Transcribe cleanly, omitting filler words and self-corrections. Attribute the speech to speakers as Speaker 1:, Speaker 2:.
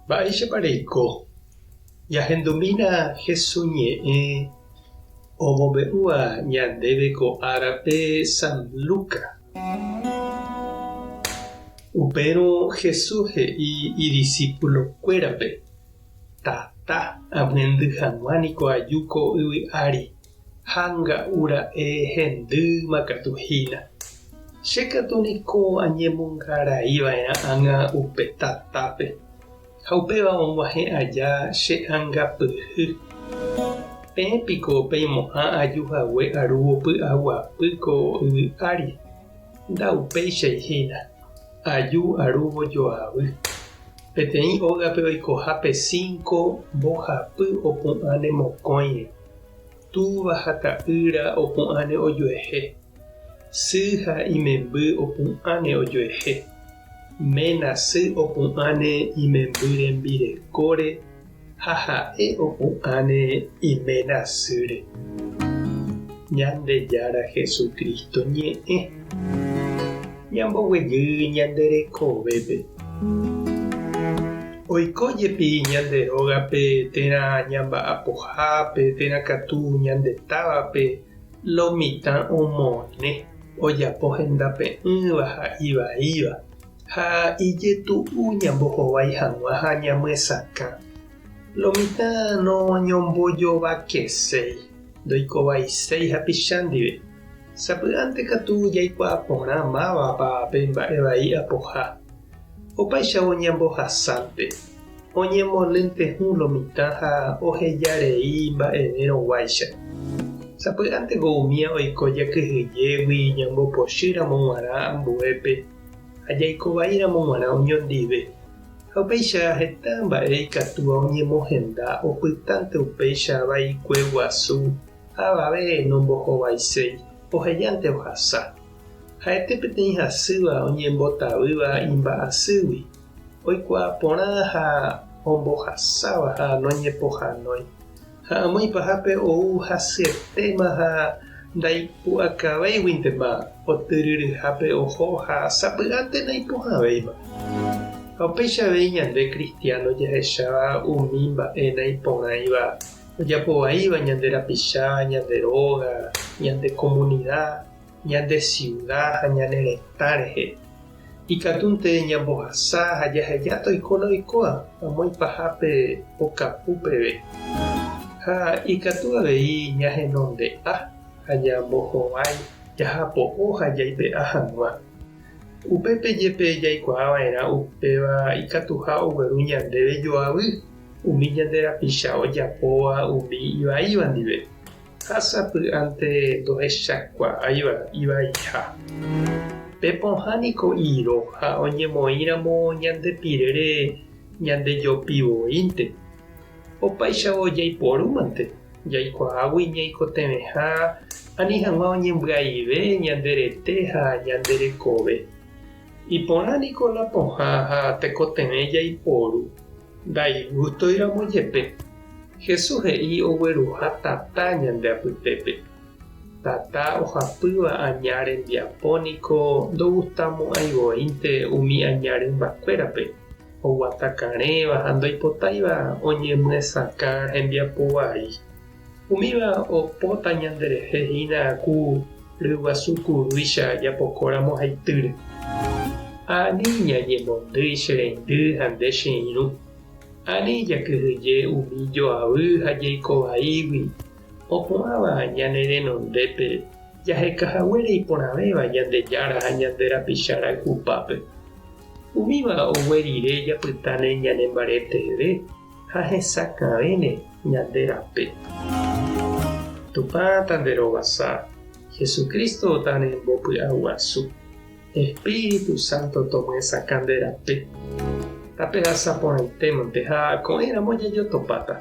Speaker 1: Baixa pareiko, yahendumina Jesuñe omome'ũva ñandéve ko árape San Luca. Upérõ Jesús he'i idiscípulokuérape: tata amyendy hag̃uániko aju ko yvy ári ha nga'ura'e hendýma katuhína. Chékatu niko añemongaraíva'erã ág̃a upe tatápe ha upéva og̃uahẽ aja che ángapyhy. Péapiko peimo'ã ajuhague arúvo py'aguapy ko yvy ári. Nda'upéichaihína. Aju arúvo joavy. Peteĩ ógape oikoha P5 mbohapy opu'ãne mokõire. Túva ha ta'ýra opu'ãne ojoehe. Sy ha imemby opu'ãne ojoehe. Ména sy opu'ãne imemby rembirekóre ha ha'e opu'ãne iména sýre. Ñandejára Jesukristo ñe'ẽ. Ñamboguejy ñanderekovépe. Oikójepi ñande rógape térã ñamba'apohápe térãkatu ñandetávape lo mitã omone ojapo hendape'ỹva ha ivaíva ha ijetu'u ñambohovái hag̃ua ha ñamyesakã. Lo mitã noñombojovakeséi ndoikovaiséi hapicha ndive. Sapy'ánte katu jaikuaa porã mávapa pe mba'e vai apoha. Opaichavo ñambohasánte oñemolýnte lo mitã ha ohejarei mba'everõguáicha. Sapy'ánteko umi oiko jakyhyjégui ñambopochýramo g̃uarã ambuépe ha jaikovaíramo g̃uarã oñondive. Ha upéicha heta mba'e ikatúva oñemohenda opytánte upéicha vaikue guasu avave nombohovaiséi ohejánte ohasa. Ha'ete peteĩ hasýva oñembotavýva imba'asýgui. Oikuaa porã ha ombohasáva ha noñepohanói. Ha amýipahápe ou hasyetéma ha ndaipu'akavéiguintema otyrýryhápe oho ha sapy'ánte naipohavéima. Ha upéichavei ñande kristiano jahecháva umi mba'e naiporãiva ojapovaíva ñande rapicha, ñande róga, ñande comunidad, ñande ciudad ha ñane retã rehe. Ikatúnte ñambohasa ha jahejáta oikóna oikoa amóipahápe okapúpeve. Ha ikatu avei ñahenonde'a ha ñambohovái jahapo'o ha jaipe'a hag̃ua. Upépe jepe jaikuaava'erã upéva ikatuha ogueru ñandéve joavy umi ñande rapicha ojapóva umi ivaíva ndive. Ha sapy'ánte ndohechakuaáiva ivaiha. Pepohániko iro ha oñemoĩramo ñandepirére ñandejopivoínte. Opaichavo jaiporúmante jaikuaágui ñaikotevẽha ani hag̃ua oñembyaive ñanderete ha ñanderekove. Iporãniko la pohã ha tekotevẽ jaiporu. Ndaigustóiramo jepe. Jesús he'i ogueruha tata ñandeapytépe. Tata ohapýva aña rembiapóniko ndogustamo'ãivoínte umi aña rymbakuérape. Oguatakarẽva ha ndoipotáiva oñemyesakã hembiapo vai. Umíva opóta ñanderehehína ku ryguasukurúicha japokóramo haitýre. Ani ñañemondýi che reindy ha nde che irũ. Ani jakyhyje umi joavy ha jaikovaígui. Opu'ãva ñane renondépe jahekahaguére iporãvéva ñandejára ha ñande rapichára kupápe. Umíva oguerire japytáne ñanembaretére ha hesakãvéne ñande rape. Tupã tanderovasa Jesucristo tanembopy'aguasu. Espíritu Santo tomyesakã nde rape. Tape hasaporãitémante ha ko'ẽramo jajotopáta.